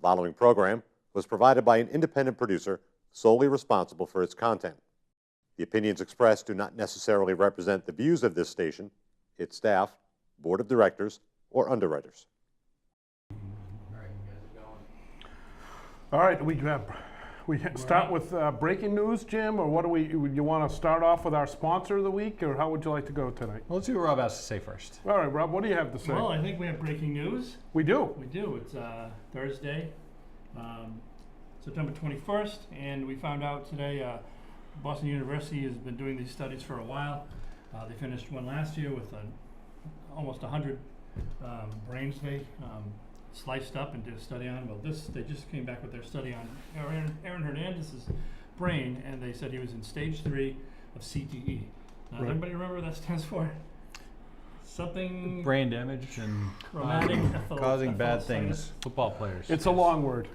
following program was provided by an independent producer solely responsible for its content. The opinions expressed do not necessarily represent the views of this station, its staff, board of directors, or underwriters. All right, we start with breaking news, Jim, or what do you want to start off with our sponsor of the week, or how would you like to go tonight? Well, let's see what Rob has to say first. All right, Rob, what do you have to say? Well, I think we have breaking news. We do. We do. It's Thursday, September 21st, and we found out today Boston University has been doing these studies for a while. They finished one last year with almost 100 brains they sliced up and did a study on. Well, they just came back with their study on Aaron Hernandez's brain, and they said he was in stage 3 of CTE. Now, does everybody remember what that stands for? Something Brain damage and traumatic causing bad things. Football players. It's a long word.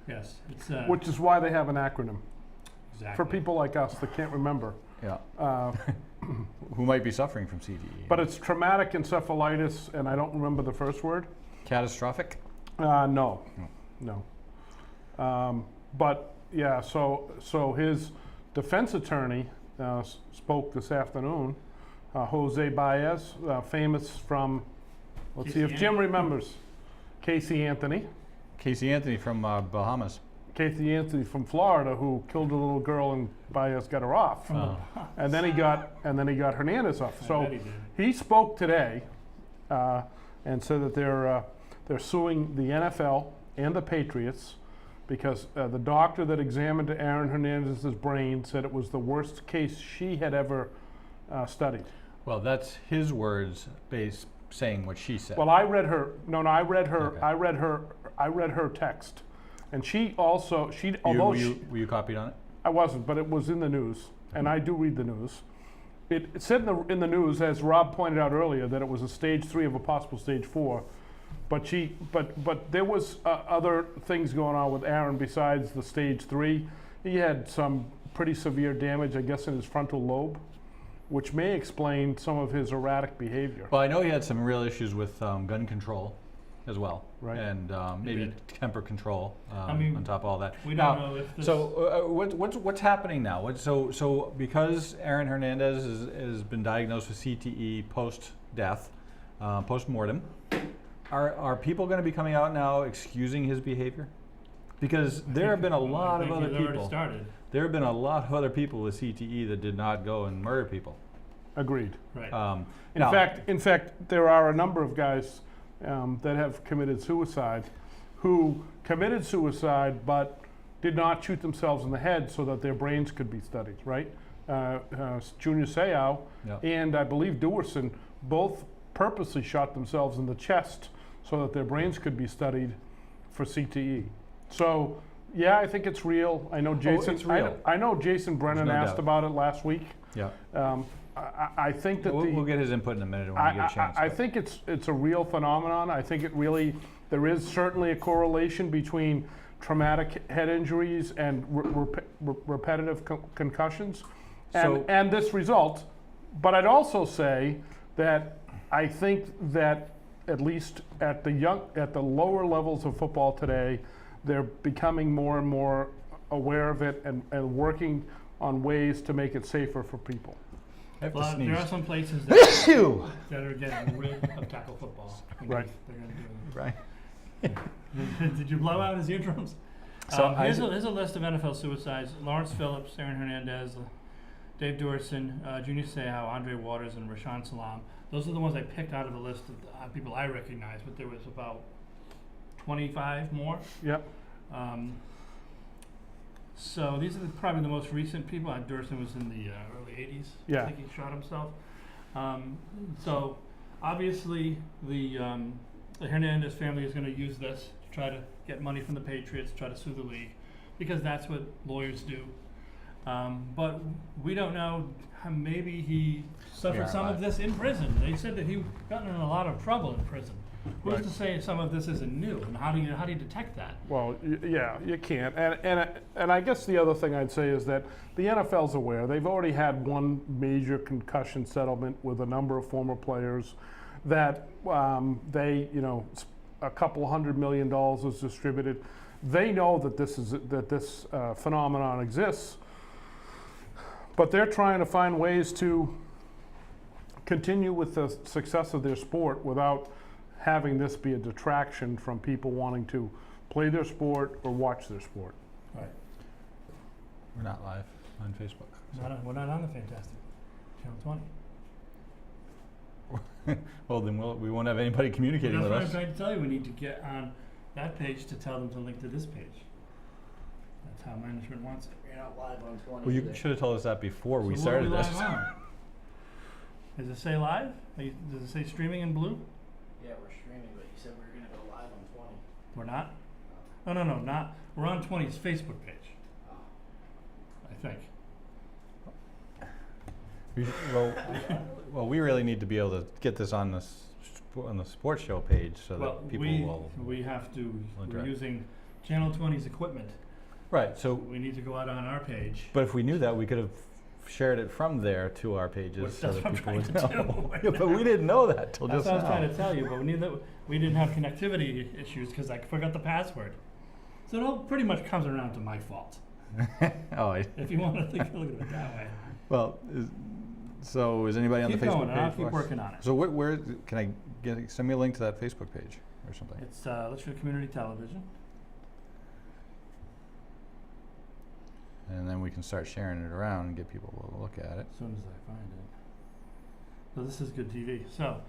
Yes, it's Which is why they have an acronym. exactly. For people like us that can't remember. Yeah. Who might be suffering from CTE. But it's traumatic encephalitis, and I don't remember the first word. Catastrophic? No. But yeah, so his defense attorney spoke this afternoon, Jose Baez, famous from, let's see if Jim remembers, Casey Anthony. Casey Anthony from Bahamas. Casey Anthony from Florida, who killed a little girl and Baez got her off, and then he got Hernandez off. I So bet he did. he spoke today and said that they're suing the NFL and the Patriots because the doctor that examined Aaron Hernandez's brain said it was the worst case she had ever studied. Well, that's his words based saying what she said. Well, I read her. No, I read her. Okay. I read her text, and she also although were you copied on it? I wasn't, but it was in the news, and I do read the news. It said in the news, as Rob pointed out earlier, that it was a stage 3 of a possible stage 4. But there was other things going on with Aaron besides the stage 3. He had some pretty severe damage, I guess, in his frontal lobe, which may explain some of his erratic behavior. Well, I know he had some real issues with gun control as well. Right. And maybe did. temper control mean, on top of all that. we Now, don't know if this. So what's happening now? So because Aaron Hernandez has been diagnosed with CTE post-death, post-mortem, are people going to be coming out now excusing his behavior? Because there have been a lot of other people. Started. There have been a lot of other people with CTE that did not go and murder people. Agreed. Right. In fact, there are a number of guys that have committed suicide who committed suicide but did not shoot themselves in the head so that their brains could be studied, right? Junior Seau Yeah. and I believe Dewerson both purposely shot themselves in the chest so that their brains could be studied for CTE. So, yeah, I think it's real. I know Jason. it's real. I know Jason Brennan There's no asked doubt. about it last week. Yeah. I think that We'll get his input in a minute when we get a chance. I but- think it's a real phenomenon. I think there is certainly a correlation between traumatic head injuries and repetitive concussions, and this result. But I'd also say that I think that at least at the lower levels of football today, they're becoming more and more aware of it and working on ways to make it safer for people. I have to Well, there are sneeze. some places that are getting rid of tackle football. Right. They're going to do Right. it. Did you blow out his eardrums? So here's a list of NFL suicides: Lawrence Phillips, Aaron Hernandez, Dave Dorson, Junior Seau, Andre Waters, and Rashaan Salam. Those are the ones I picked out of the list of people I recognize, but there was about 25 more. Yep. So these are probably the most recent people. Dorson was in the early 80s. Yeah. I think he shot himself. So obviously the Hernandez family is going to use this to try to get money from the Patriots, try to sue the league, because that's what lawyers do. But we don't know. Maybe he suffered some of this in prison. They said that he gotten in a lot of trouble in prison. Who's Right. to say some of this isn't new? And how do you detect that? Well, yeah, you can't. And I guess the other thing I'd say is that the NFL's aware. They've already had one major concussion settlement with a number of former players that they, a couple $100 million is distributed. They know that this phenomenon exists, but they're trying to find ways to continue with the success of their sport without having this be a detraction from people wanting to play their sport or watch their sport. Right. We're not live on Facebook. We're not on the Fantastic Channel 20. Well, then we won't have anybody communicating That's with what I'm us. trying to tell you. We need to get on that page to tell them to link to this page. That's how management wants it. You're not live on 20 Well, you today. should have told us that before we So started what are this. we live on? Does it say live? Does it say streaming in blue? Yeah, we're streaming, but you said we were gonna go live on 20. We're not? No, not. We're on 20's Facebook page, Oh. I think. Well, we really need to be able to get this on the sports show page so Well, that people will. we have to, we're interact. using Channel 20's equipment. Right. So, We need to go out on our page. but if we knew that, we could have shared it from there to our pages Well, so that's that what I'm people would trying to know. do. Yeah, but we didn't know that till That's just what I was trying now. to tell you, but we didn't have connectivity issues because I forgot the password. So it all pretty much comes around to my fault, Oh, if you want to look at it that way. well, so is anybody on Keep the Facebook going, page? I'll for keep us? working on it. So where can I send me a link to that Facebook page or something? It's Litchfield Community Television. And then we can start sharing it around and get people to look at it. As soon as I find it. So this is good TV. So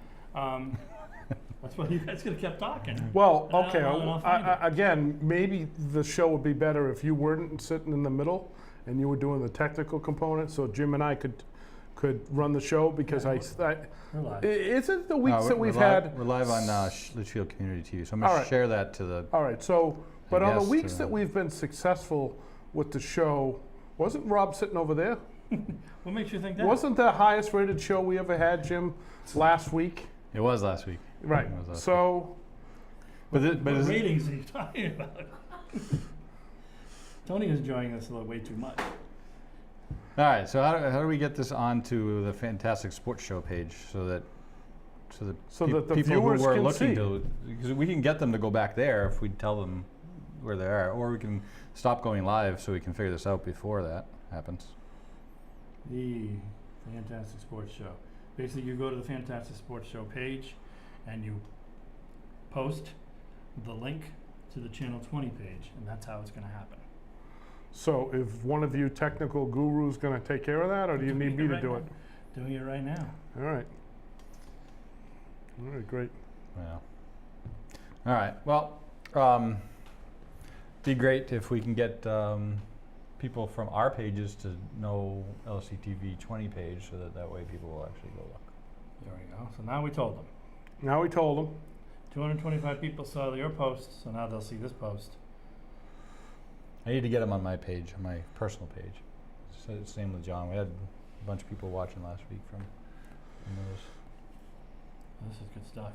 that's why you guys could have kept talking. Well, I'll- okay, I'll find it. again, maybe the show would be better if you weren't sitting in the middle and you were doing the technical component, so Jim and I could run the show, because Yeah, We're live. is it the No, weeks we're- that we've we're live- had? We're live on Litchfield Community TV, so I'm going All to right. share that to the. All right, so, but on the guess, weeks that we've been successful with the show, wasn't Rob sitting over there? What makes you think that? Wasn't the highest rated show we ever had, Jim, last week? It was last week. Right, It was last so, But What is it, ratings are you talking about? Tony is enjoying this a little way too much. all right. So how do we get this onto the Fantastic Sports Show page so that So peop- that the people viewers who are can looking see. to, because we can get them to go back there if we tell them where they are, or we can stop going live so we can figure this out before that happens. The Fantastic Sports Show. Basically, you go to the Fantastic Sports Show page and you post the link to the Channel 20 page, and that's how it's going to happen. So if one of you technical gurus gonna take care of that, or do you need me to Right do now. it? Doing it right now. All right. All right, great. Yeah. All right. Well, be great if we can get people from our pages to know LCTV 20 page, so that way people will actually go look. There we go. So now we told them. Now we told them. 225 people saw your post, so now they'll see this post. I need to get them on my page, on my personal page. So same with John. We had a bunch of people watching last week from those. This is good stuff.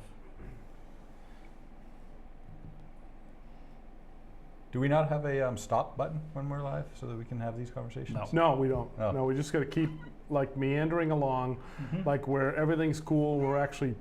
Do we not have a stop button when we're live so that we can have these conversations? No, we don't. Oh. No, we just gotta keep like meandering along, like where everything's cool. We're actually,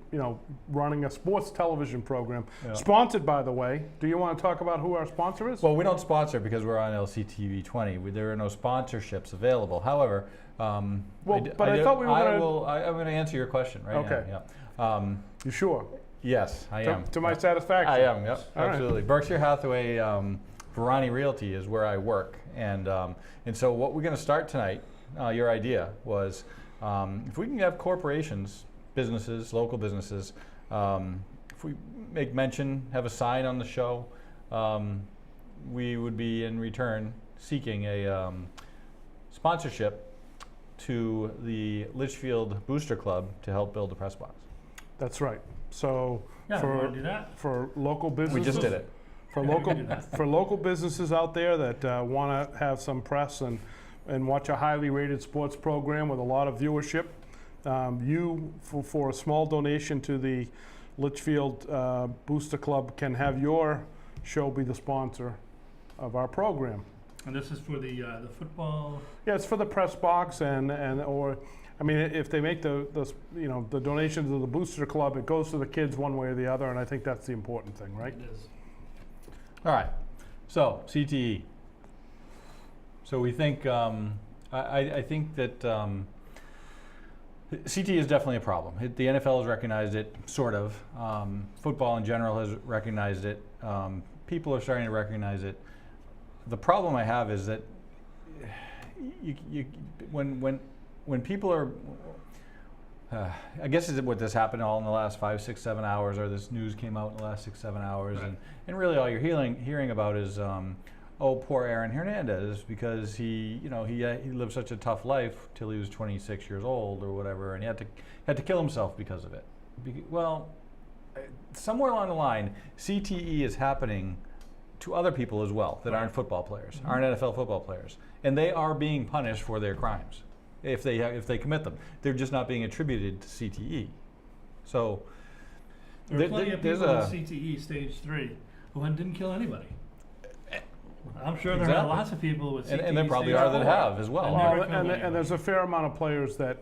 running a sports television program. Yeah. Sponsored, by the way. Do you wanna talk about who our sponsor is? Well, we don't sponsor because we're on LCTV 20. There are no sponsorships available. However, Well, but I thought we were gonna- I'm going to answer your question right Okay. now. Yeah. You sure? Yes, I am. To my Yeah. satisfaction. I am. Yep. All right. Absolutely. Berkshire Hathaway Verani Realty is where I work, and so what we're going to start tonight. Your idea was if we can have corporations, businesses, local businesses, if we make mention, have a sign on the show, we would be in return seeking a sponsorship to the Litchfield Booster Club to help build a press box. That's right. So Yeah, we want to do that. for local We businesses. just did it. For Yeah, we local, can do that. for local businesses out there that want to have some press and watch a highly rated sports program with a lot of viewership, for a small donation to the Litchfield Booster Club, can have your show be the sponsor of our program. And this is for the football. Yeah, it's for the press box or I mean, if they make the donation to the booster club, it goes to the kids one way or the other, and I think that's the important thing, right? It is. All right. So CTE. So we think I think that CTE is definitely a problem. The NFL has recognized it, sort of. Football in general has recognized it. People are starting to recognize it. The problem I have is that when people are, I guess is what this happened all in the last 5, 6, 7 hours, or this news came out in the last 6, 7 hours, Right. and really all you're hearing about is, oh, poor Aaron Hernandez, because he lived such a tough life till he was 26 years old or whatever, and he had to kill himself because of it. Well, somewhere along the line, CTE is happening to other people as well that aren't football players, aren't NFL football players, and they are being punished for their crimes if they commit them. They're just not being attributed to CTE. So There are plenty of there's people a with CTE stage 3 who didn't kill anybody. I'm sure there are Exactly. lots of people with CTE and there probably stage are that 4 have as well. and never Well, killed and anybody. there's a fair amount of players that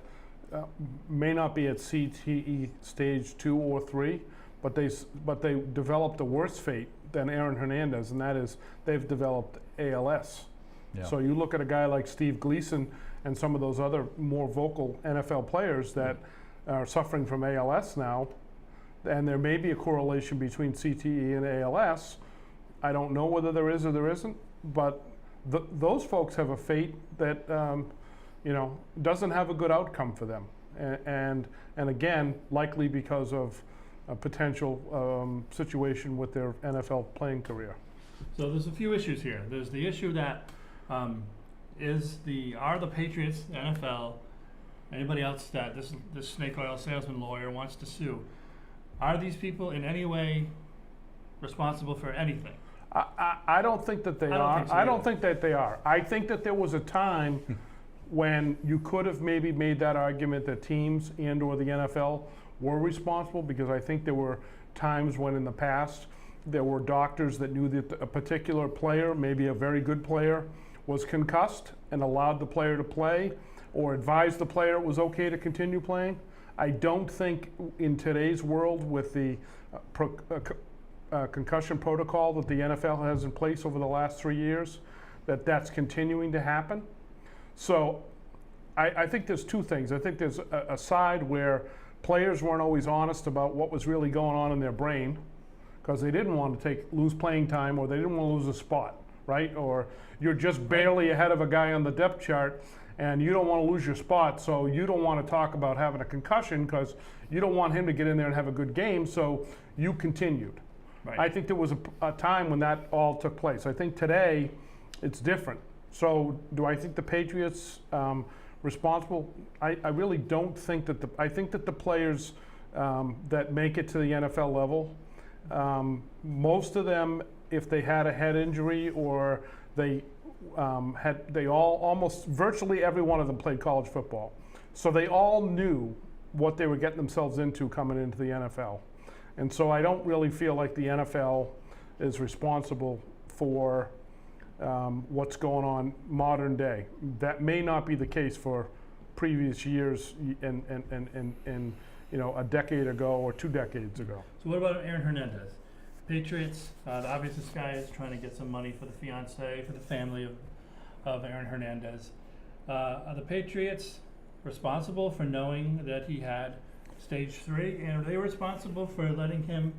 may not be at CTE stage 2 or 3, but they developed a worse fate than Aaron Hernandez, and that is they've developed ALS. Yeah. So you look at a guy like Steve Gleason and some of those other more vocal NFL players that are suffering from ALS now, and there may be a correlation between CTE and ALS. I don't know whether there is or there isn't, but those folks have a fate that doesn't have a good outcome for them, and again, likely because of a potential situation with their NFL playing career. So there's a few issues here. There's the issue that are the Patriots, the NFL, anybody else that this snake oil salesman lawyer wants to sue, are these people in any way responsible for anything? I don't think that they I don't are. think so I don't either. think that they are. I think that there was a time when you could have maybe made that argument that teams and or the NFL were responsible, because I think there were times when in the past there were doctors that knew that a particular player, maybe a very good player, was concussed and allowed the player to play or advised the player it was okay to continue playing. I don't think in today's world with the concussion protocol that the NFL has in place over the last 3 years, that that's continuing to happen. So I think there's two things. I think there's a side where players weren't always honest about what was really going on in their brain because they didn't want to lose playing time, or they didn't want to lose a spot, right? Or you're just barely ahead of a guy on the depth chart and you don't want to lose your spot, so you don't want to talk about having a concussion because you don't want him to get in there and have a good game, so you continued. Right. I think there was a time when that all took place. I think today it's different. So do I think the Patriots responsible? I really don't think that I think that the players that make it to the NFL level, most of them, if they had a head injury or almost virtually every one of them played college football. So they all knew what they were getting themselves into coming into the NFL. And so I don't really feel like the NFL is responsible for what's going on modern day. That may not be the case for previous years and a decade ago or 2 decades ago. So what about Aaron Hernandez? Patriots, obviously this guy is trying to get some money for the fiance, for the family of Aaron Hernandez. Are the Patriots responsible for knowing that he had stage 3, and are they responsible for letting him,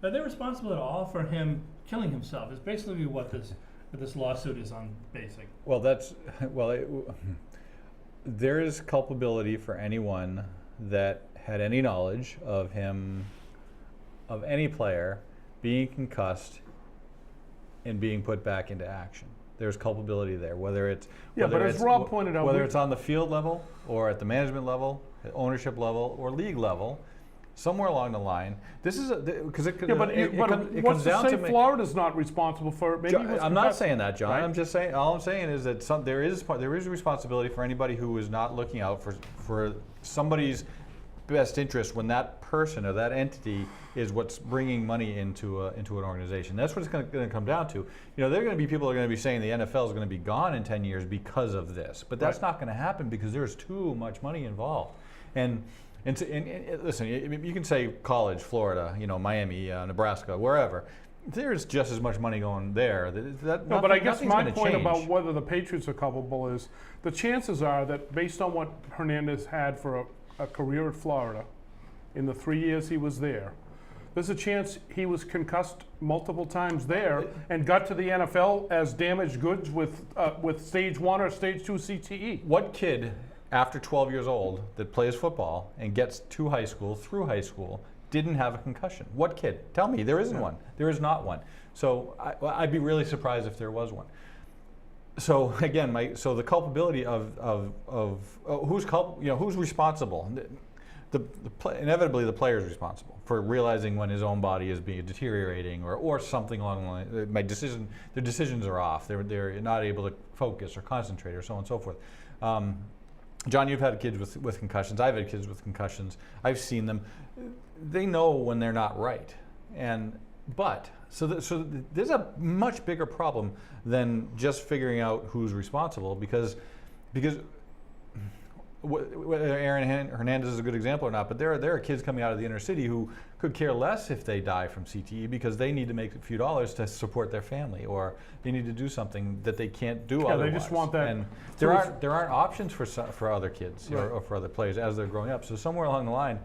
are they responsible at all for him killing himself? Is basically what this lawsuit is on basing. Well, there is culpability for anyone that had any knowledge of him, of any player being concussed and being put back into action. There's culpability there, whether it's but as Rob pointed out, whether it's on the field level or at the management level, at ownership level, or league level. Somewhere along the line, this is because it what's comes to down say to Florida's not responsible for it? Maybe he was I'm not concussed, saying that, John. right? I'm just saying. All I'm saying is that there is responsibility for anybody who is not looking out for somebody's best interest when that person or that entity is what's bringing money into an organization. That's what it's going to come down to. You know, there are going to be people who are going to be saying the NFL is going to be gone in 10 years because of this, but that's not going to happen because there's too much money involved. And listen, you can say college, Florida, you know, Miami, Nebraska, wherever. There's just as much money going there. No, but I guess my nothing's point gonna about change. whether the Patriots are culpable is the chances are that based on what Hernandez had for a career at Florida in the 3 years he was there, there's a chance he was concussed multiple times there and got to the NFL as damaged goods with stage 1 or stage 2 CTE. What kid after 12 years old that plays football and gets to high school, through high school, didn't have a concussion? What kid? Tell me, there isn't one. There is not one. So I'd be really surprised if there was one. So again, so the culpability of who's responsible? Inevitably the player is responsible for realizing when his own body is being deteriorating or something along the line. Their decisions are off. They're not able to focus or concentrate or so on and so forth. John, you've had kids with concussions. I've had kids with concussions. I've seen them. They know when they're not right. So there's a much bigger problem than just figuring out who's responsible because whether Aaron Hernandez is a good example or not, but there are kids coming out of the inner city who could care less if they die from CTE because they need to make a few dollars to support their family, or they need to do something that they can't do otherwise. They just want that. And there aren't options for other kids or for other players as they're growing up. So somewhere along the line,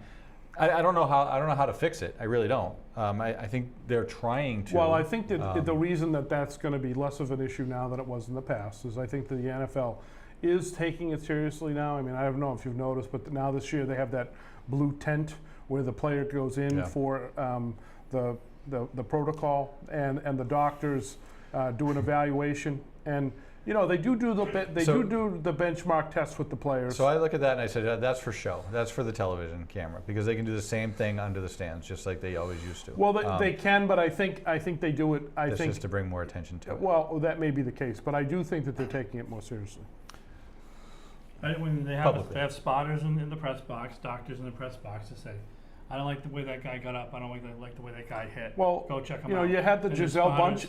I don't know how to fix it. I really don't. I think they're trying to. Well, I think that the reason that's going to be less of an issue now than it was in the past is I think that the NFL is taking it seriously now. I mean, I don't know if you've noticed, but now this year they have that blue tent where the player goes in for the protocol, and the doctors do an evaluation, and you know they do the benchmark test with the players. So I look at that and I say that's for show. That's for the television camera because they can do the same thing under the stands just like they always used to. Well, they can, but I think they do it. That's just to bring more attention to it. Well, that may be the case, but I do think that they're taking it more seriously. When they have spotters in the press box, doctors in the press box to say, I don't like the way that guy got up. I don't like the way that guy hit. Well, go check him you know, out. you had the And Giselle spotters-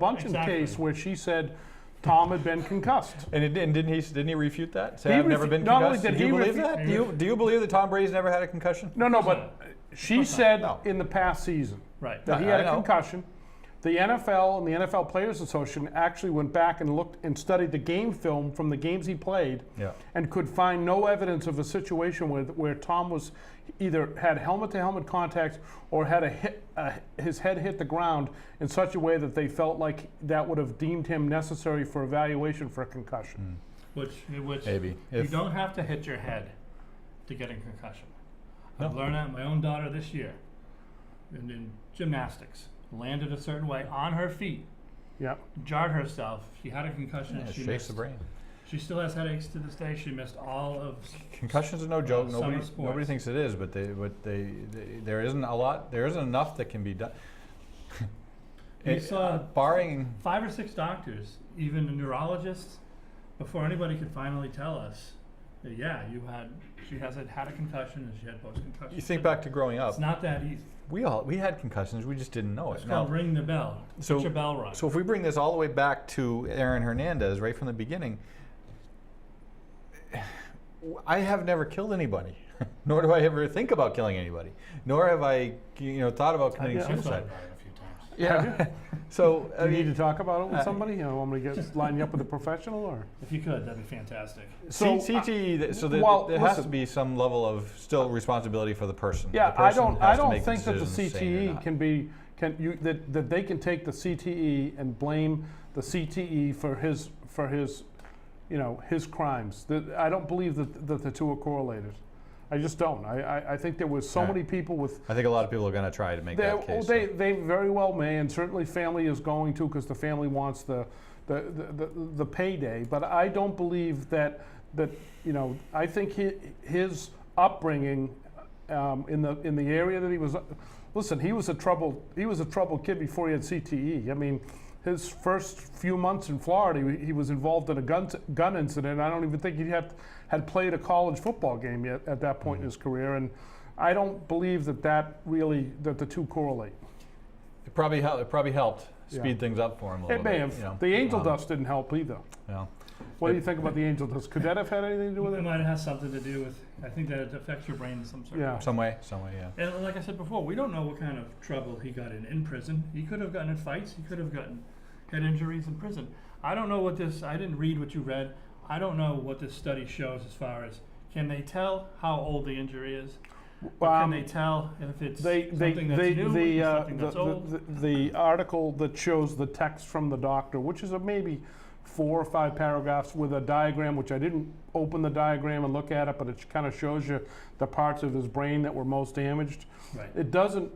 Bunchen Exactly. case where she said Tom had been concussed. And didn't he refute that? Say He I've never been not only concussed. did Do you he believe refu- that? Do you believe that Tom Brady's never had a concussion? No, but she said No. in the past season Right. that he I had a know. concussion. The NFL and the NFL Players Association actually went back and looked and studied the game film from the games he played, Yeah. and could find no evidence of a situation where Tom was either had helmet-to-helmet contact or had his head hit the ground in such a way that they felt like that would have deemed him necessary for evaluation for a concussion. Which Maybe. you If- don't have to hit your head to get a concussion. I've No. learned that. My own daughter this year in gymnastics landed a certain way on her feet, Yeah. jarred herself. She had a concussion. Yeah, and it she shakes missed. the brain. She still has headaches to this day. She missed all of. Concussions are no joke. Summer Nobody sports. thinks it is, but there isn't a lot. There isn't enough that can be done. We saw barring 5 or 6 doctors, even a neurologist, before anybody could finally tell us that she has had a concussion and she had post-concussion. you think back to growing up, It's not that easy. we had concussions. We just didn't know it. It's called ring the bell. So- Get your bell rung. So if we bring this all the way back to Aaron Hernandez, right from the beginning, I have never killed anybody, nor do I ever think about killing anybody, nor have I, thought about committing Yeah. I've thought suicide. about it a few times. Yeah. So Do you need to talk about it with I- somebody? You know, want me to line you up with a professional, or? If you could, that'd be fantastic. So, CTE. So well, there has to listen. be some level of still responsibility for the person. Yeah, The I person don't. has I to don't make think that the decisions sane or CTE not. that they can take the CTE and blame the CTE for his his crimes. I don't believe that the two are correlated. I just don't. I think there was so Yeah. many people with. I think a lot of people are going to try to make that case. They very well may, and certainly family is going to, because the family wants the payday. But I don't believe that I think his upbringing in the area that he was. Listen, he was a troubled kid before he had CTE. I mean, his first few months in Florida, he was involved in a gun incident. I don't even think he had played a college football game yet at that point in his career, and I don't believe that the two correlate. It probably helped Yeah. speed things up for him a little It bit. may have. You know. The angel dust didn't help either. Yeah. What do you think about the angel dust? Could that have had anything to do with It it? might have something to do with, I think that it affects your brain in some sort of Yeah. Some way, yeah. And like I said before, we don't know what kind of trouble he got in prison. He could have gotten in fights. He could have gotten head injuries in prison. I don't know what this, I didn't read what you read. I don't know what this study shows as far as, can they tell how old the injury is? Or can they tell if it's something that's new or something that's old? The article that shows the text from the doctor, which is maybe 4 or 5 paragraphs with a diagram, which I didn't open the diagram and look at it, but it kind of shows you the parts of his brain that were most damaged. Right. It doesn't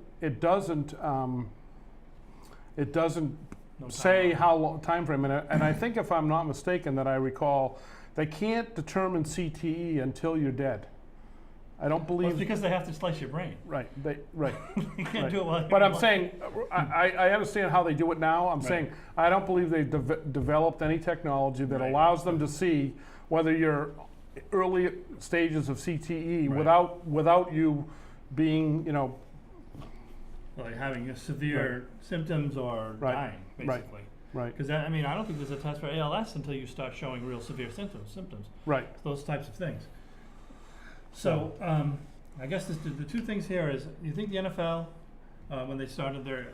No say timeline. how long time frame, and I think if I'm not mistaken, that I recall, they can't determine CTE until you're dead. I don't Well, believe. it's because they have to slice your brain. Right. You can't Right. do it while But you're I'm alive. saying, I understand how they do it now. I'm Right. saying, I don't believe they've developed any technology that Right. allows them to see whether you're early stages of CTE Right. without you being, Like having a severe symptoms or Right. dying, Right. basically. right, Because I mean, I don't think there's a test for ALS until you start showing real severe symptoms, right. those types of things. So, I guess the two things here is, you think the NFL, when they started their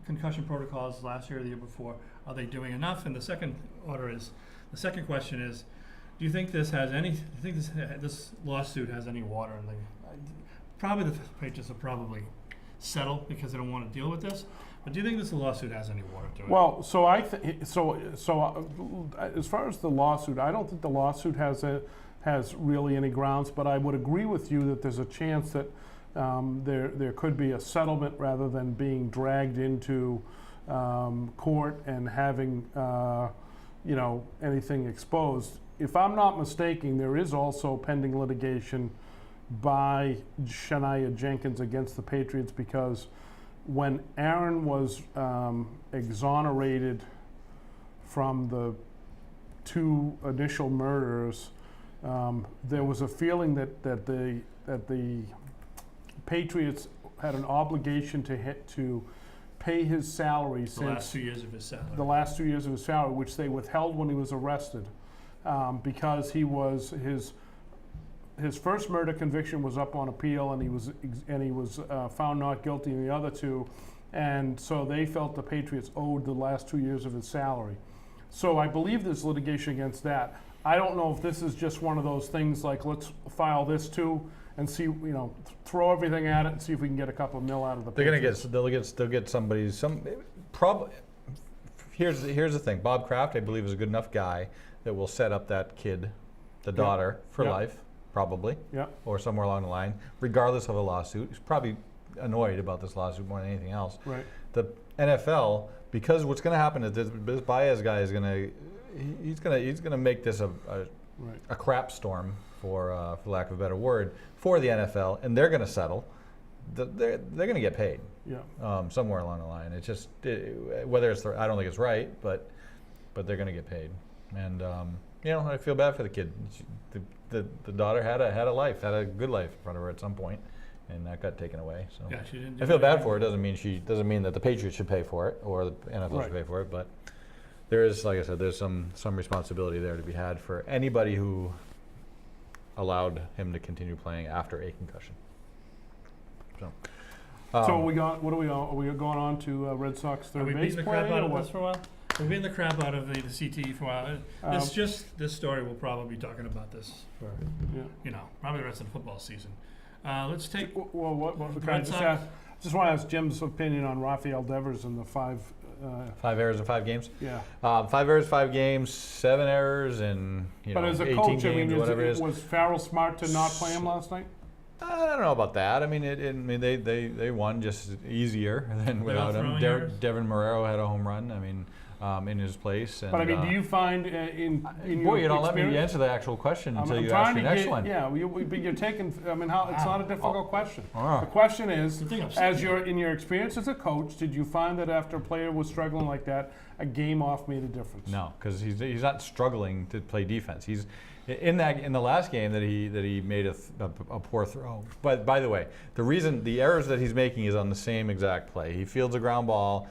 concussion protocols last year or the year before, are they doing enough? And the second question is, do you think this lawsuit has any water in the? Probably the Patriots will probably settle because they don't want to deal with this. But do you think this lawsuit has any water to it? Well, so as far as the lawsuit, I don't think the lawsuit has really any grounds, but I would agree with you that there's a chance that there could be a settlement rather than being dragged into court and having anything exposed. If I'm not mistaken, there is also pending litigation by Shania Jenkins against the Patriots, because when Aaron was exonerated from the 2 initial murders, there was a feeling that the Patriots had an obligation to pay his salary the last 2 years of his salary. the last 2 years of his salary, which they withheld when he was arrested, because his first murder conviction was up on appeal, and he was found not guilty in the other 2, and so they felt the Patriots owed the last 2 years of his salary. So I believe there's litigation against that. I don't know if this is just one of those things like, let's file this too and see, throw everything at it and see if we can get a couple mil out of the Patriots. They'll get somebody probably. Here's the thing. Bob Kraft, I believe, is a good enough guy that will set up that kid, the daughter, for Yeah. life, probably, Yeah, or somewhere along the line, regardless of a lawsuit. He's probably annoyed about this lawsuit more than anything else. right. The NFL, because what's going to happen is this Baez guy is he's gonna make this Right. a crap storm, for lack of a better word, for the NFL, and they're going to settle. They're going to get paid Yeah. somewhere along the line. It's just whether it's I don't think it's right, but they're going to get paid. And I feel bad for the kid. The daughter had a life, had a good life in front of her at some point, and that got taken away. So Yeah, she didn't do I feel bad anything. for her. Doesn't mean that the Patriots should pay for it or the NFL Right. should pay for it, but there is, like I said, there's some responsibility there to be had for anybody who allowed him to continue playing after a concussion. So, So what are we on? Are we going on to Red Sox Are third we base beating the play crap out or of what? this for a while? We've beaten the crap out of the CTE for a while. This story, we'll probably be talking about this for, Yeah. probably the rest of the football season. Let's take, Well, what The can I Red just Sox- ask? Just want to ask Jim's opinion on Rafael Devers and the 5. 5 errors in 5 games. Yeah. 5 errors, 5 games, 7 errors, and But as a 18 coach, games, whatever it is. was Farrell smart to not play him last night? I don't know about that. I mean, they won just easier than without him. throwing errors? Devin Marrero had a home run. I mean, in his place. And, But I mean, do you find in boy, your you don't let me experience- answer the actual question until I'm you trying ask to your next get, one. yeah, but you're taking, I mean, how, it's not a difficult question. Ah. The question is, The thing I'm as saying- in your experience as a coach, did you find that after a player was struggling like that, a game off made a difference? No, because he's not struggling to play defense. He's in the last game that he made a poor throw. But by the way, the errors that he's making is on the same exact play. He fields a ground ball.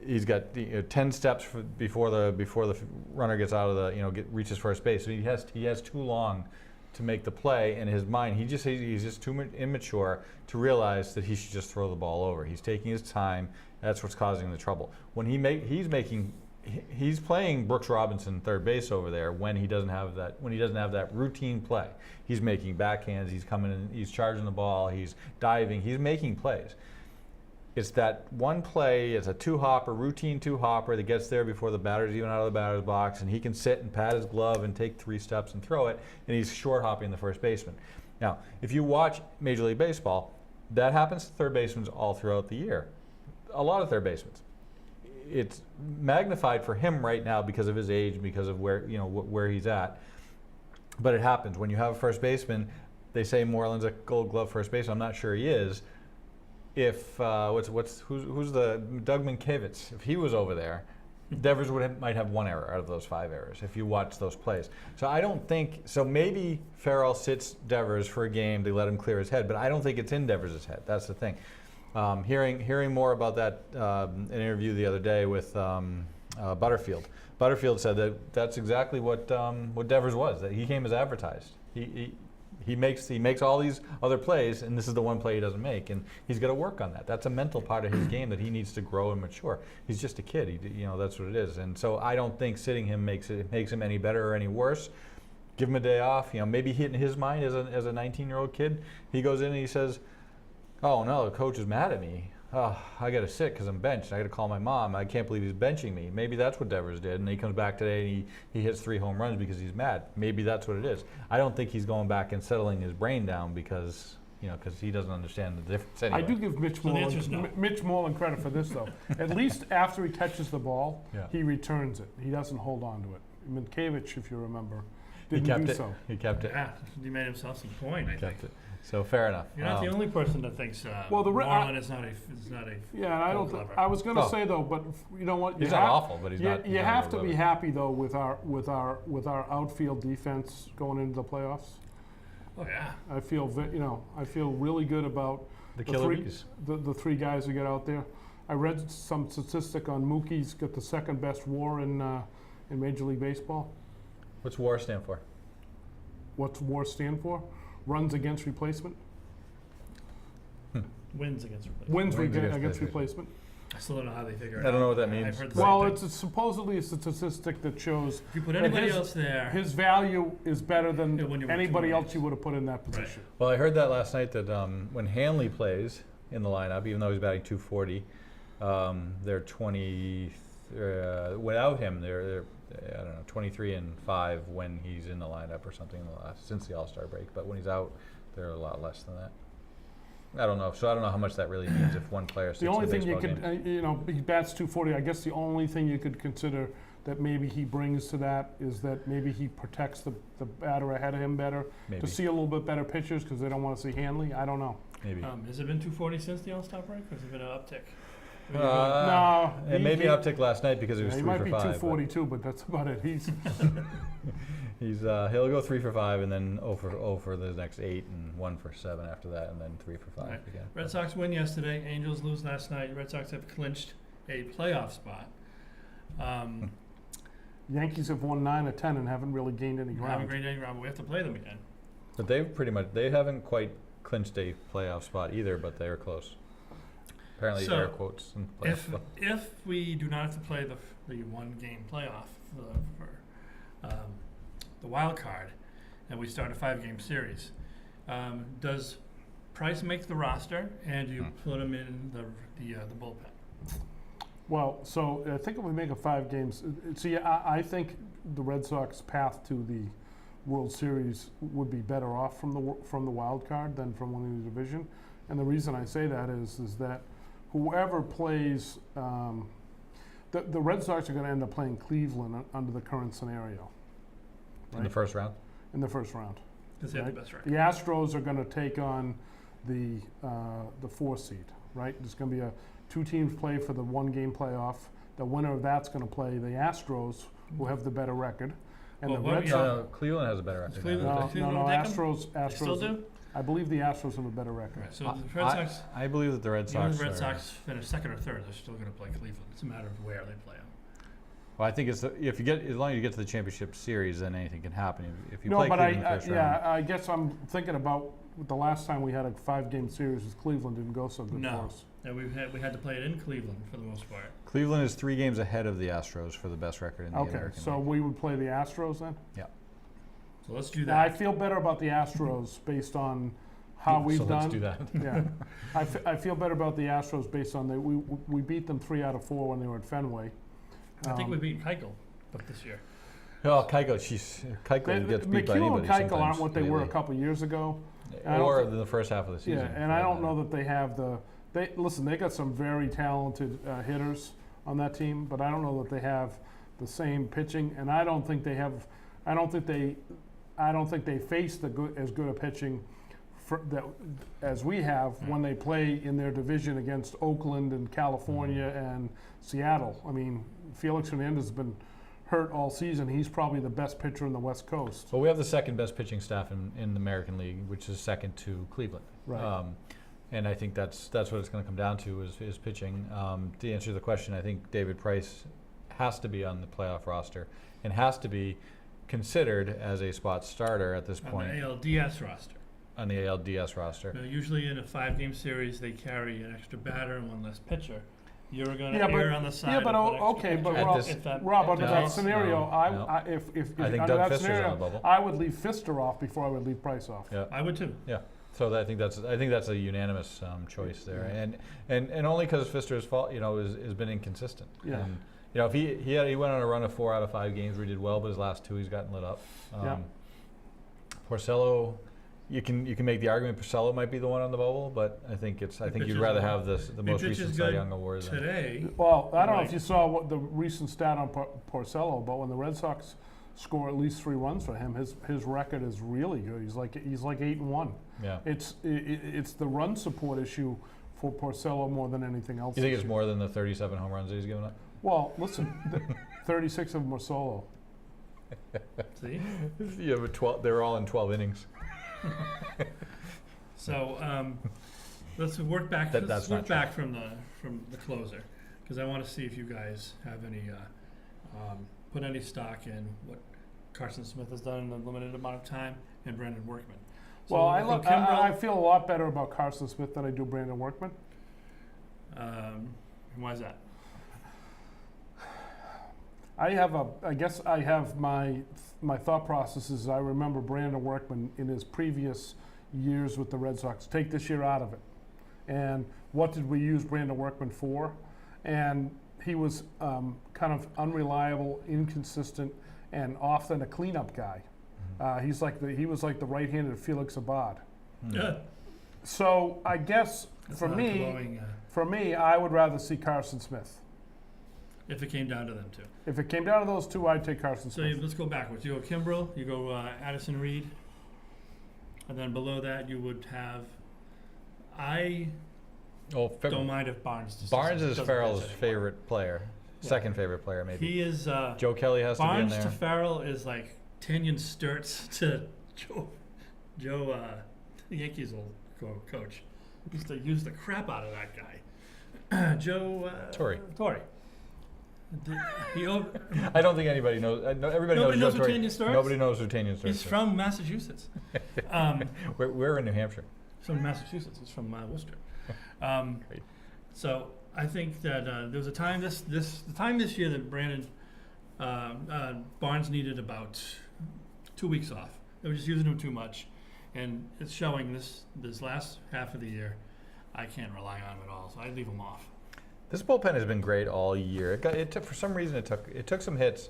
He's got 10 steps before the runner gets out of the reaches first base. So he has too long to make the play. In his mind, he's just too immature to realize that he should just throw the ball over. He's taking his time. That's what's causing the trouble. When he's playing Brooks Robinson third base over there when he doesn't have that routine play. He's making backhands. He's coming in. He's charging the ball. He's diving. He's making plays. It's that one play, it's a routine two-hopper that gets there before the batter's even out of the batter's box, and he can sit and pat his glove and take 3 steps and throw it, and he's short-hopping the first baseman. Now, if you watch Major League Baseball, that happens to third basemen all throughout the year. A lot of third basemen. It's magnified for him right now because of his age, because of where he's at. But it happens. When you have a first baseman, they say Moreland's a Gold Glove first baseman. I'm not sure he is. If who's the Doug Minkiewicz? If he was over there, Devers might have 1 error out of those 5 errors if you watch those plays. So I don't think so. Maybe Farrell sits Devers for a game to let him clear his head, but I don't think it's in Devers' head. That's the thing. Hearing more about that an interview the other day with Butterfield. Butterfield said that's exactly what Devers was. That he came as advertised. He makes all these other plays, and this is the one play he doesn't make, and he's got to work on that. That's a mental part of his game that he needs to grow and mature. He's just a kid. That's what it is. And so I don't think sitting him makes him any better or any worse. Give him a day off. Maybe in his mind as a 19-year-old kid, he goes in and he says, "Oh no, the coach is mad at me. Oh, I got to sit because I'm benched. I got to call my mom. I can't believe he's benching me." Maybe that's what Devers did, and he comes back today and he hits 3 home runs because he's mad. Maybe that's what it is. I don't think he's going back and settling his brain down because he doesn't understand the difference anyway. I do give Mitch So the answer is no. Moreland credit for this, though. At least after he catches the ball, Yeah. he returns it. He doesn't hold on to it. Minkiewicz, if you remember, He didn't kept do it. so. He kept it. Yeah, he made himself some point, I think. Kept it. So fair enough. You're not the only person that thinks Well, Moreland is not a Yeah, and I don't. Gold Glover. I was going to Oh. say though, but you know what? He's You not have- awful, but he's not. You have to be happy though with our outfield defense going into the playoffs. Oh yeah. I feel I feel really good about The killer three bees. the 3 guys who get out there. I read some statistic on Mookie's got the 2nd best WAR in Major League Baseball. What's WAR stand for? What's WAR stand for? Runs against replacement. Wins against replacement. Wins Wins against against replacement. replacement. I still don't know how they figure it out. I don't know what that I've means. heard the Well, same thing. it's supposedly a statistic that shows If you put that anybody his- else there, his value is better than Yeah, when you win anybody 2 else games. you would have put in that position. Well, I heard that last night that when Hanley plays in the lineup, even though he's batting .240, they're 20. Without him, they're I don't know 23-5 when he's in the lineup or something since the All-Star break. But when he's out, they're a lot less than that. I don't know. So I don't know how much that really means if one player sits The only in a thing you baseball could, game. he bats .240. I guess the only thing you could consider that maybe he brings to that is that maybe he protects the batter ahead of him better Maybe. to see a little bit better pitchers because they don't want to see Hanley. I don't know. Maybe. has it been 240 since the All-Star break, or has it been an uptick? No, It may be an uptick last night because he was he 3 might for be 5. but 242, but that's about it. He's he'll go 3 for 5 and then 0 for the next 8 and 1 for 7 after that and then 3 for 5 Right. again. Red Sox win yesterday. Angels lose last night. Red Sox have clinched a playoff spot. Yankees have won 9 of 10 and haven't really gained any We haven't ground. gained any ground, but we have to play them again. But they haven't quite clinched a playoff spot either, but they are close. Apparently, So, air quotes. And playoff If spot. if we do not have to play the 1-game playoff for the wild card, and we start a 5-game series, does Price make the roster, and do you put him in the bullpen? Well, so I think if we make it 5 games, see, I think the Red Sox path to the World Series would be better off from the wild card than from winning the division. And the reason I say that is that whoever plays the Red Sox are going to end up playing Cleveland under the current scenario In the first round. in the first round. Because they have the Right. best The record. Astros are going to take on the 4 seed, right? There's going to be 2 teams play for the 1-game playoff. The winner of that's going to play the Astros, who have the better record, and Well, the what Red do you- Sox. No, Cleveland has a better record. Cleveland- now. No, Cleveland no, will take 'em? Astros. They still do? I believe the Astros have a better record. Right, so the Red Sox, I believe that the Red even Sox. if the Red are- Sox finish second or third, they're still gonna play Cleveland. It's a matter of where they play them. Well, I think it's if you get as long as you get to the championship series, then anything can happen. If you No, play but Cleveland in the first round. yeah, I guess I'm thinking about the last time we had a 5-game series with Cleveland didn't go so good for No. us. And we had to play it in Cleveland for the most part. Cleveland is 3 games ahead of the Astros for the best record in the Okay, American so League. we would play the Astros then? So let's do Now, I that. feel better about the Astros based on how we've so done. let's do that. Yeah, I feel better about the Astros based on we beat them 3 out of 4 when they were at Fenway. I think we Um, beat Keuchel this year. Oh, Keiko Keiko gets beat by McHugh anybody and Keuchel aren't sometimes what they were a lately. couple years ago. I don't Or thi- in the first half of the season. Yeah, and I don't know that they have they got some very talented hitters on that team, but I don't know that they have the same pitching, and I don't think they face as good a pitching as we have when they play in their division against Oakland and California and Seattle. I mean, Felix Hernandez has been hurt all season. He's probably the best pitcher in the West Coast. Well, we have the second best pitching staff in the American League, which is second to Cleveland. Right. And I think that's what it's going to come down to is pitching. To answer the question, I think David Price has to be on the playoff roster and has to be considered as a spot starter at this On point the ALDS roster. on the ALDS roster. Usually in a 5-game series, they carry an extra batter and one less pitcher. You're going Yeah, to but- err on the side. Yeah, but of an extra okay, but pitcher At Rob, this- if that- Rob, if under that that is- scenario, no. if I think under Doug that Fister's scenario, on the bubble. I would leave Fister off before I would leave Price off. Yeah. I would too. So I think that's a unanimous choice there, and only because Fister's fault, has been inconsistent. Yeah. And, if he went on a run of 4 out of 5 games where he did well, but his last 2 he's gotten lit up. Yeah. Porcello, you can make the argument Porcello might be the one on the bubble, but I think you'd pitches rather well. have the He most pitches recent Cy good Young award. than- Today, Well, I don't know if Right. you saw what the recent stat on Porcello, but when the Red Sox score at least 3 runs for him, his record is really good. He's like 8-1. Yeah. It's the run support issue for Porcello more than anything else. You think this it's year. more than the 37 home runs that he's given up? Well, listen, 36 of them are solo. see? Yeah, but 12. They were all in 12 innings. So let's work back. That's Let's not work true. back from the closer, because I want to see if you guys have any put any stock in what Carson Smith has done in a limited amount of time and Brandon Workman. So Well, we'll go Kimbrel, I feel a lot better about Carson Smith than I do Brandon Workman. why is that? I guess I have my thought processes. I remember Brandon Workman in his previous years with the Red Sox. Take this year out of it. And what did we use Brandon Workman for? And he was kind of unreliable, inconsistent, and often a cleanup guy. He was like the right-handed Felix Abad. Yeah. So I guess That's for not me, glowing, I would rather see Carson Smith. if it came down to them two. If it came down to those 2, I'd take Carson So Smith. let's go backwards. You go Kimbrel, you go Addison Reed, and then below that you would have. I don't mind if Barnes. just Barnes doesn't is pitch Farrell's anymore. favorite player, Yeah. second favorite player maybe. He is. Joe Kelly has Barnes to be to in there. Farrell is like Tanyan Sturts to Joe, the Yankees old coach. Used to use the crap out of that guy. Joe Torre. Torre. I don't think anybody knows. Everybody Nobody knows Joe who Torre. Tanyan Sturts? Nobody knows who Tanyan Sturts He's is. from Massachusetts. We're in New Hampshire. From Massachusetts. He's from Worcester. Great. So I think that there was a time this year that Brandon Barnes needed about 2 weeks off. They were just using him too much, and it's showing this last half of the year. I can't rely on him at all, so I leave him off. This bullpen has been great all year. It took, for some reason, it took some hits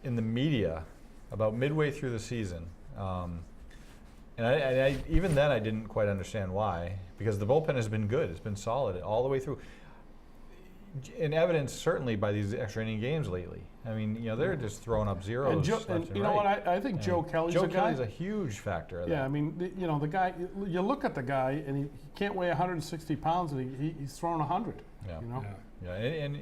in the media about midway through the season, and I even then I didn't quite understand why, because the bullpen has been good. It's been solid all the way through. in evidence certainly by these extra inning games lately. I mean, you know, they're just throwing up zeros. And, left and you know what? right. I think And Joe Kelly's Joe a guy. Kelly's a huge factor of Yeah, I that. mean, you know, the guy. You look at the guy, and he can't weigh 160 pounds, and he's throwing 100. Yeah. You know. Yeah, and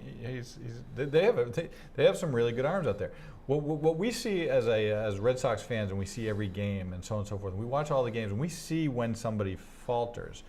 they have some really good arms out there. What we see as Red Sox fans, and we see every game and so on and so forth. We watch all the games, and we see when somebody falters,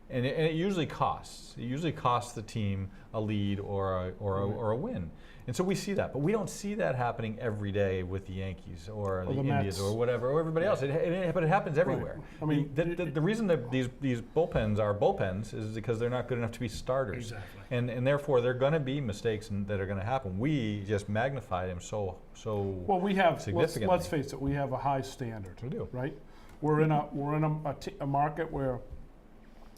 and it usually costs. It usually costs the team a lead or a win. And so we see that, but we don't see that happening every day with the Yankees or the the Indians Mets. or whatever, or everybody else. But it happens everywhere. I mean, the reason that these bullpens are bullpens is because they're not good enough to be starters. Exactly. And therefore, they're going to be mistakes that are going to happen. We just magnify them so. Well, we have. Significantly. Let's face it. We have a high standard. We do. Right. We're in a market where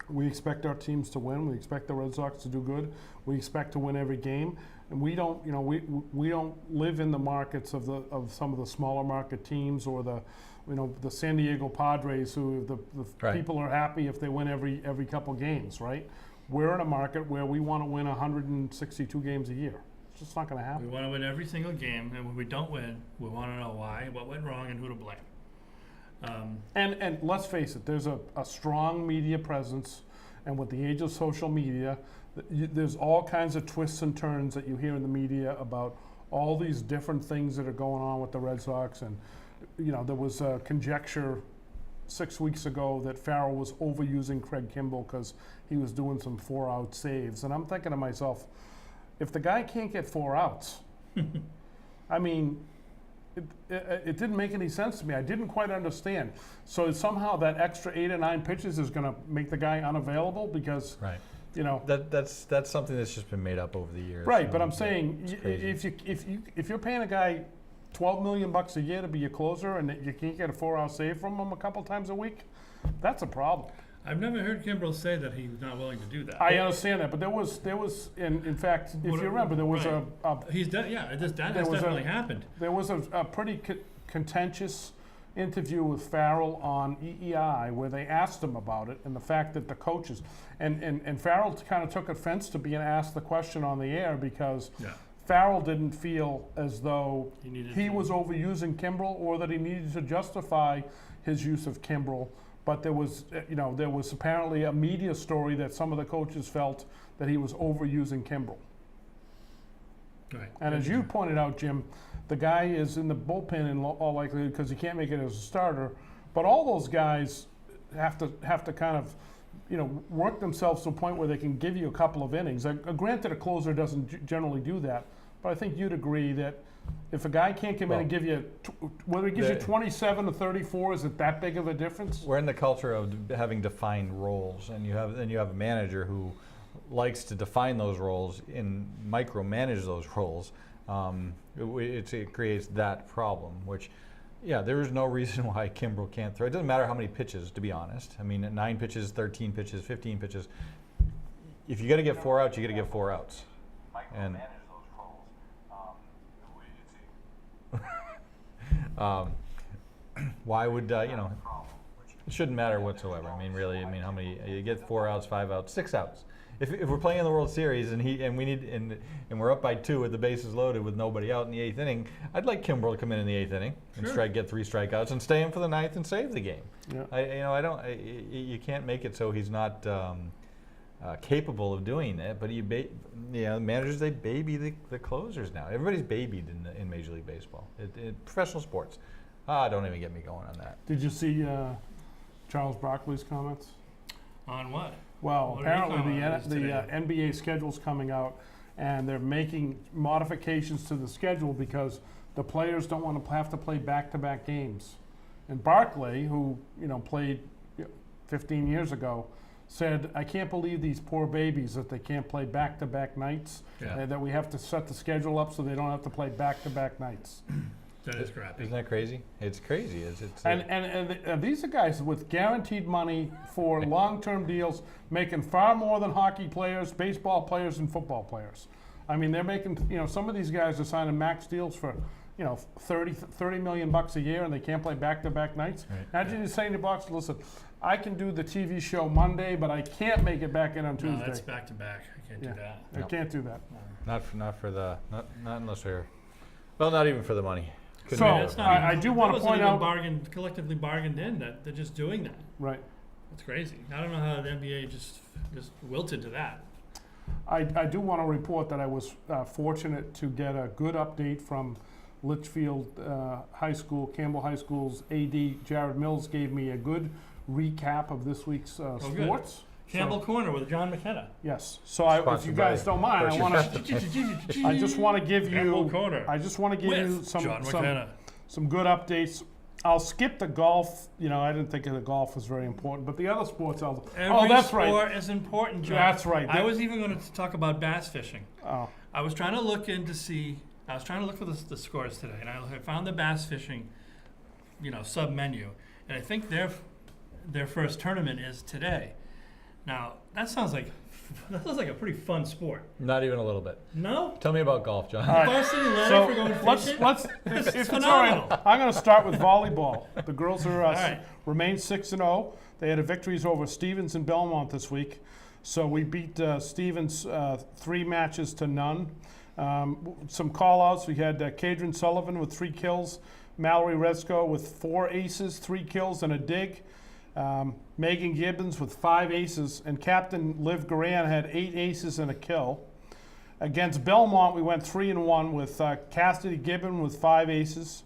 we expect our teams to win. We expect the Red Sox to do good. We expect to win every game. And we don't, you know, we don't live in the markets of some of the smaller market teams or the San Diego Padres, who the Right. people are happy if they win every couple games, right? We're in a market where we want to win 162 games a year. It's just not going to We happen. want to win every single game, and when we don't win, we want to know why, what went wrong, and who to blame. And let's face it, there's a strong media presence, and with the age of social media, there's all kinds of twists and turns that you hear in the media about all these different things that are going on with the Red Sox. And you know, there was a conjecture 6 weeks ago that Farrell was overusing Craig Kimbrell because he was doing some 4-out saves. And I'm thinking to myself, if the guy can't get 4 outs, I mean, it didn't make any sense to me. I didn't quite understand. So somehow that extra 8 or 9 pitches is going to make the guy unavailable because, Right. you know. That's something that's just been made up over the years. Right, so but I'm it's saying crazy. if you're paying a guy $12 million a year to be your closer and you can't get a 4-out save from him a couple times a week, that's a problem. I've never heard Kimbrell say that he was not willing to do that. I understand that, but there was in fact, if you remember, there was Right. a He's done, yeah, that There has was definitely happened. there was a pretty contentious interview with Farrell on EEI where they asked him about it and the fact that the coaches and Farrell kind of took offense to being asked the question on the air because Yeah. Farrell didn't feel as though He needed he to- was overusing Kimbrell or that he needed to justify his use of Kimbrell. But there was apparently a media story that some of the coaches felt that he was overusing Kimbrell. Right. And as you pointed out, Jim, the guy is in the bullpen in all likelihood because he can't make it as a starter. But all those guys have to kind of, you know, work themselves to a point where they can give you a couple of innings. Granted, a closer doesn't generally do that, but I think you'd agree that if a guy can't come in and give you, whether he gives you 27 to 34, is it that big of a difference? We're in the culture of having defined roles, and you have a manager who likes to define those roles and micromanage those roles. It creates that problem, which, yeah, there is no reason why Kimbrell can't throw. It doesn't matter how many pitches, to be honest. I mean, 9 pitches, 13 pitches, 15 pitches. If you got to get 4 outs, you got to get 4 outs. And why would it shouldn't matter whatsoever. I mean, really, how many you get 4 outs, 5 outs, 6 outs. If we're playing in the World Series and we're up by 2 with the bases loaded with nobody out in the 8th inning, I'd like Kimbrell to come in the 8th inning and get 3 strikeouts and stay in for the 9th and save the game. Yeah. You can't make it so he's not capable of doing that. But managers, they baby the closers now. Everybody's babied in Major League Baseball, professional sports. Don't even get me going on that. Did you see Charles Barkley's comments? On what? Well, What are your apparently comments the today? NBA schedule's coming out, and they're making modifications to the schedule because the players don't want to have to play back-to-back games. And Barkley, who played 15 years ago, said, "I can't believe these poor babies that they can't play back-to-back nights, Yeah. and that we have to set the schedule up so they don't have to play back-to-back nights." That is crappy. Isn't that crazy? It's crazy. It's And these are guys with guaranteed money for long-term deals, making far more than hockey players, baseball players, and football players. I mean, they're making, some of these guys are signing max deals for, $30 million a year, and they can't play back-to-back nights. Right. Imagine you saying to box, listen, I can do the TV show Monday, but I can't make it back in on No, that's Tuesday. back to back. I can't Yeah. do that. I can't do that. Not unless we're, well, not even for the money. Couldn't So, make it That's work. not I even- do wanna that wasn't point even out- collectively bargained in, that they're just doing that. Right. It's crazy. I don't know how the NBA just wilted to that. I do want to report that I was fortunate to get a good update from Litchfield High School, Campbell High School's AD Jared Mills gave me a good recap of this week's good. sports. Campbell So, Corner with John McKenna. yes. So if you Sponsored guys by don't mind, I Hershey want Pepsi. to. I just want to give Campbell you. Corner. I just want to give you With John some McKenna. good updates. I'll skip the golf. You know, I didn't think the golf was very important, but the other sports I'll. Every that's sport right. is important, John. That's right. I was even going to talk about bass fishing. Oh, I was trying to look for the scores today, and I found the bass fishing, sub menu, and I think their first tournament is today. Now that sounds like a pretty fun sport. Not even a little bit. No, Tell me about golf, John. All right. varsity line So for going let's fishing. if it's all phenomenal. right, I'm going to start with volleyball. The girls are right. remain 6-0. They had victories over Stevens and Belmont this week, so we beat Stevens 3 matches to none. Some call-outs. We had Kadrin Sullivan with 3 kills, Mallory Rezko with 4 aces, 3 kills and a dig. Megan Gibbons with 5 aces, and Captain Liv Garan had 8 aces and a kill. Against Belmont, we went 3-1 with Cassidy Gibbon with 5 aces,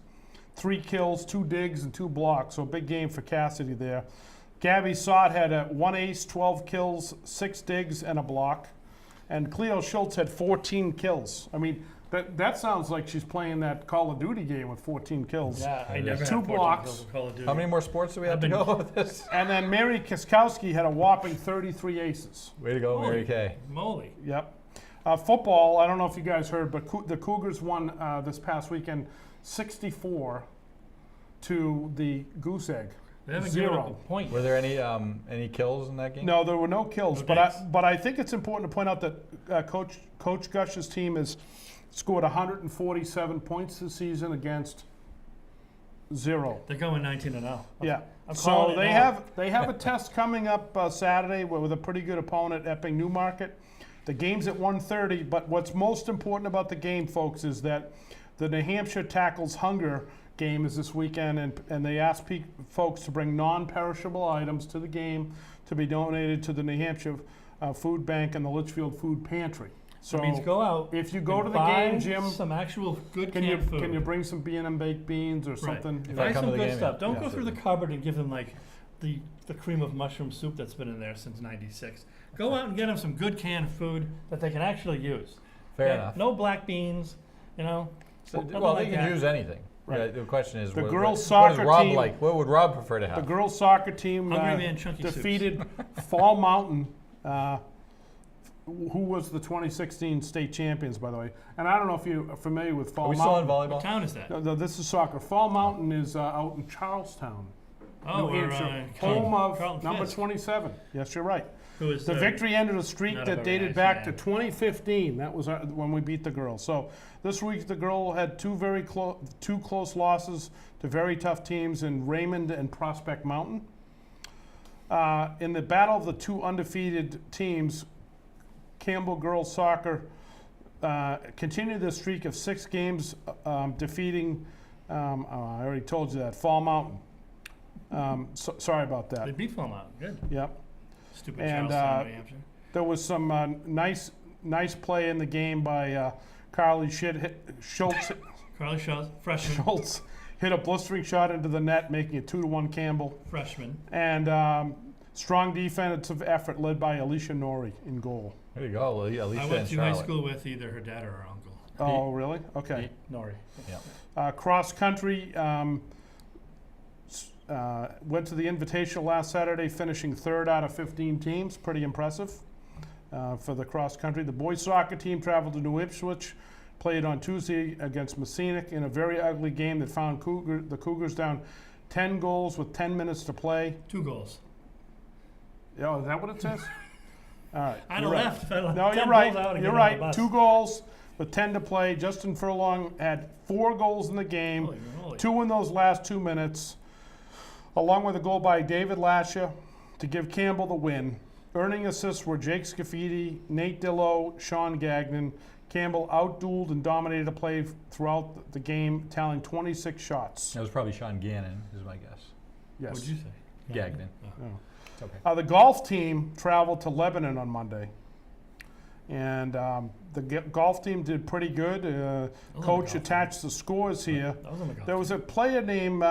3 kills, 2 digs, and 2 blocks. So a big game for Cassidy there. Gabby Sott had 1 ace, 12 kills, 6 digs, and a block. And Cleo Schultz had 14 kills. I mean, that sounds like she's playing that Call of Duty game with 14 kills. Yeah, I never had 2 14 blocks. kills in Call of Duty. How many more sports do we have to go with this? And then Mary Kiskowski had a whopping 33 aces. Way to go, Mary Holy Kay. moly! Yep. Football, I don't know if you guys heard, but the Cougars won this past weekend 64 to the Goose Egg. They haven't given up a 0. point. Were there any kills in that game? No, there were no kills, No but I digs. think it's important to point out that Coach Gush's team has scored 147 points this season against 0. They're going 19-0. Yeah. I'm So calling it they now. have a test coming up Saturday with a pretty good opponent, Epping Newmarket. The game's at 1:30, but what's most important about the game, folks, is that the New Hampshire Tackles Hunger game is this weekend, and they ask folks to bring non-perishable items to the game to be donated to the New Hampshire Food Bank and the Litchfield Food Pantry. So That means go out. if you go and to the buy game, Jim, some actual good can canned food. you bring some B&M baked beans or something? If I Buy come some to the good game, stuff. yeah. Don't Yeah, go through the certainly. cupboard and give them like the cream of mushroom soup that's been in there since '96. Go out and get them some good canned food that they can actually use. Fair Okay? enough. No black beans, So, nothing well, like they can that. use anything. Right. Yeah, the question is, The what, girls' what does soccer Rob team- like? What would Rob prefer to The have? girls' soccer team Hungry Man chunky soups. defeated Fall Mountain, who was the 2016 state champions, by the way. And I don't know if you're familiar with Fall Are we still on Mountain. What volleyball? town is that? No, this is soccer. Fall Mountain is out in Charlestown, Oh, New we're Hampshire, home of Carlton number Fisk, 27. Yes, you're right. who is The victory ended a streak not a that very dated nice back man. to 2015. That was when we beat the girls. So this week the girl had two close losses to very tough teams in Raymond and Prospect Mountain. In the battle of the 2 undefeated teams, Campbell girls soccer continued the streak of 6 games, defeating. I already told you that Fall Mountain. Sorry about that. They beat Fall Mountain. Good. Yep. Stupid And, Charlestown, New Hampshire. There was some nice play in the game by Carly Schultz. Carly Schultz, freshman. Schultz hit a blistering shot into the net, making it 2-1 Campbell. Freshman. And strong defensive effort led by Alicia Norrie in goal. There you go. Well, at least I in went to high Charlotte. school with either her dad or her uncle. Oh, really? Okay. Pete Norrie. Yeah. Cross country went to the Invitational last Saturday, finishing 3rd out of 15 teams. Pretty impressive for the cross country. The boys soccer team traveled to New Ipswich, played on Tuesday against Messinic in a very ugly game that found the Cougars down 10 goals with 10 minutes to play. 2 goals. Oh, is that what it says? All right. I'd you're have right. left. I'd have No, 10 you're goals right. out and You're get on the right. bus. 2 goals with 10 to play. Justin Furlong had 4 goals in the game. Holy moly. 2 in those last 2 minutes, along with a goal by David Lasher, to give Campbell the win. Earning assists were Jake Scafidi, Nate Dillo, Sean Gagnon. Campbell outdueled and dominated the play throughout the game, tallying 26 shots. That was probably Sean Gannon, is my guess. Yes. What'd you say? Gagnon. Oh. It's okay. The golf team traveled to Lebanon on Monday. And the golf team did pretty good. golf Coach team. attached the scores here. That was on the golf There team. was a player named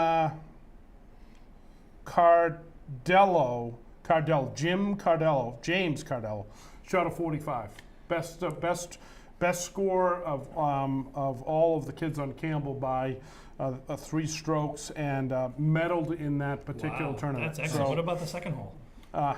James Cardello, shot a 45. Best score of all of the kids on Campbell by 3 strokes, and medaled in that particular Wow, tournament. that's excellent. What about the second hole? No,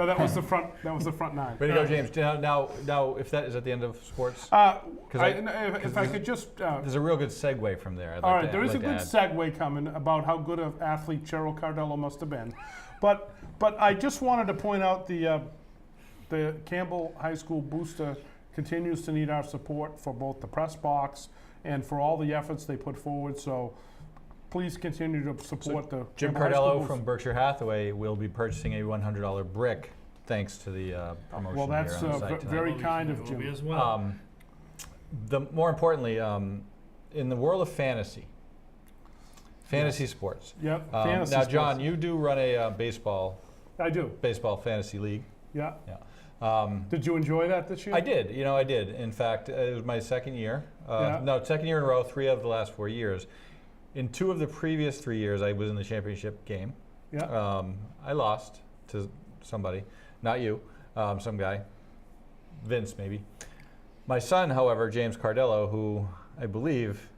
that was the front. That was the front 9. Way to go, James. Now, if that is at the end of sports, If I could just. there's a real good segue from there. All right, there is a good segue coming about how good of athlete Cheryl Cardello must have been, but I just wanted to point out the Campbell High School booster continues to need our support for both the press box and for all the efforts they put forward. So please continue to support the Jim Campbell High School Cardello booster. from Berkshire Hathaway will be purchasing a $100 brick thanks to the promotion Well, that's here on the site tonight. very Will be- kind of will be Jim. as well. More importantly, in the world of fantasy sports. Yep. Fantasy Now, sports. John, you do run a baseball I do. fantasy league. Yeah. Yeah. Did you enjoy that this year? I did. I did. In fact, it was my second year. Yeah. No, second year in a row. 3 of the last 4 years. In 2 of the previous 3 years, I was in the championship game. Yeah. I lost to somebody, not you, some guy, Vince maybe. My son, however, James Cardello, who I believe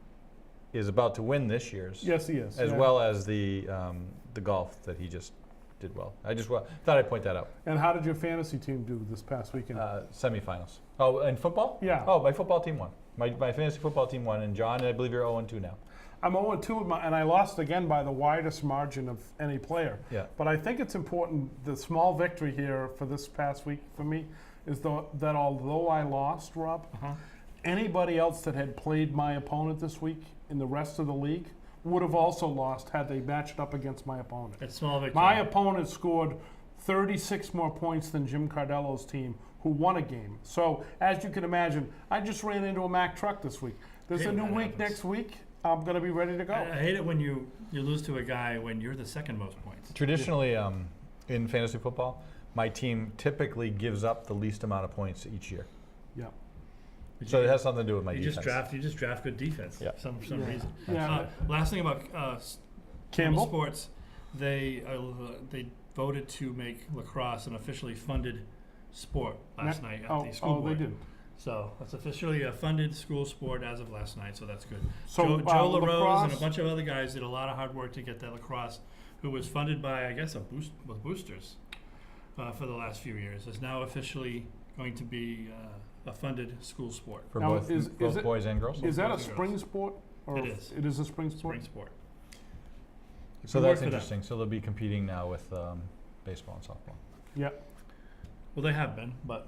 is about to win this year's, Yes, he is. as yeah. well as the golf that he just did well. I just thought I'd point that out. And how did your fantasy team do this past weekend? Semifinals. Oh, and football? Yeah. Oh, my football team won. My fantasy football team won, and John, I believe you're 0-2 now. I'm 0-2, and I lost again by the widest margin of any player. Yeah. But I think it's important, the small victory here for this past week for me is that although I lost, Rob, anybody else that had played my opponent this week in the rest of the league would have also lost had they matched up against my opponent. It's small victory. My opponent scored 36 more points than Jim Cardello's team, who won a game. So, as you can imagine, I just ran into a Mack truck this week. There's Hey, a new that week happens. next week. I'm going to be ready to go. I hate it when you lose to a guy when you're the second most points. Traditionally, in fantasy football, my team typically gives up the least amount of points each year. Yeah. But So you- it has something to do with my you defense. just draft good defense. Yeah. For some Yeah. reason. Yeah. Last thing about Campbell? Sports, they voted to make lacrosse an officially funded sport last night at the school board. they did. So it's officially a funded school sport as of last night. So that's good. So, Joe LaRose and a lacrosse- bunch of other guys did a lot of hard work to get that lacrosse, who was funded by I guess with boosters for the last few years, is now officially going to be a funded school sport. For Now, both, is both it- boys and girls. Is that a boys and spring girls. sport? Or It is. It is a spring sport? Spring sport. So Good that's work for them. interesting. So they'll be competing now with baseball and softball. Yeah. Well, they have been, but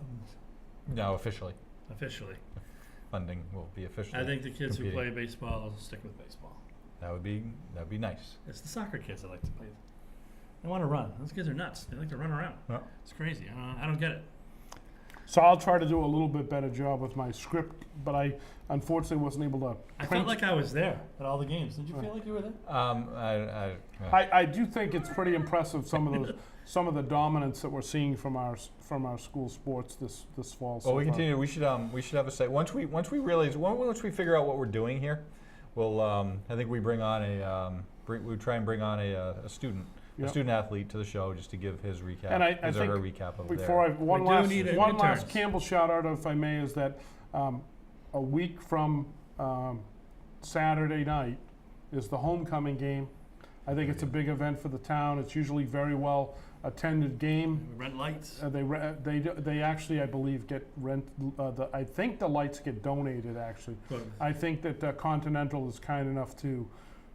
No, officially. officially, Funding will be officially. I think the kids who competing. play baseball will stick with baseball. That would be nice. It's the soccer kids that like to play. They want to run. Those kids are nuts. They like to run around. Yeah. It's crazy. I don't get it. So I'll try to do a little bit better job with my script, but I unfortunately wasn't able to I print. felt like I was there at all the games. Did you feel like you were there? I do think it's pretty impressive some of the dominance that we're seeing from our school sports this fall. Well, we continue. We should have a say once we figure out what we're doing here. We'll I think we bring on we try and bring on a student. Yep. A student athlete to the show just to give his recap, And I his or think her recap of Before I their. one We do last need one last interns. Campbell shout out, if I may, is that a week from Saturday night is the homecoming game. I think it's a big event for the town. It's usually very well attended game. We rent lights. They actually, I believe, get rent. I think the lights get donated. Actually, Good. I think that Continental is kind enough to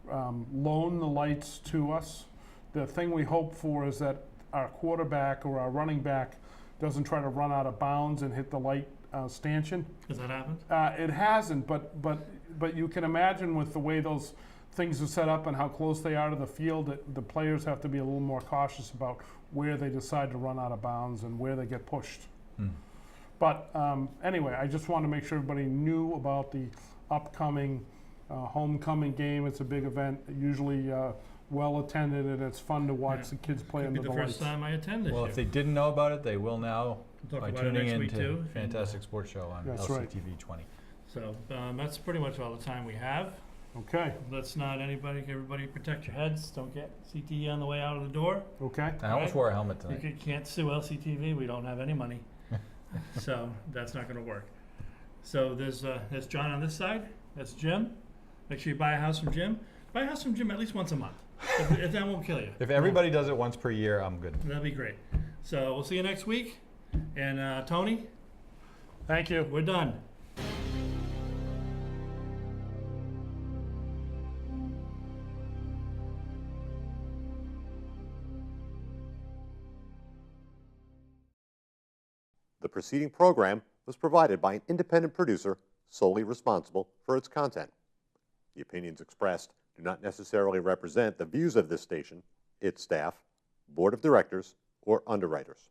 loan the lights to us. The thing we hope for is that our quarterback or our running back doesn't try to run out of bounds and hit the light stanchion. Has that happened? It hasn't, but you can imagine with the way those things are set up and how close they are to the field, that the players have to be a little more cautious about where they decide to run out of bounds and where they get pushed. But anyway, I just wanted to make sure everybody knew about the upcoming homecoming game. It's a big event, usually well attended, and it's fun to watch Yeah. the kids play Could under be the the first lights. time I attend this Well, year. if they didn't know about it, they will now We'll talk by about it tuning next week into too. Fantastic Sports Show on That's right. LCTV 20. So that's pretty much all the time we have. Okay, Let's not everybody protect your heads. Don't get CTE on the way out of the door. okay. I almost Right. wore a helmet You tonight. can't sue LCTV. We don't have any money. So that's not going to work. So there's John on this side. That's Jim. Make sure you buy a house from Jim. Buy a house from Jim at least once a month. If that won't kill you. If everybody does it once per year, I'm good. That'd be great. So we'll see you next week. And Tony, Thank you. we're done. The preceding program was provided by an independent producer solely responsible for its content. The opinions expressed do not necessarily represent the views of this station, its staff, board of directors, or underwriters.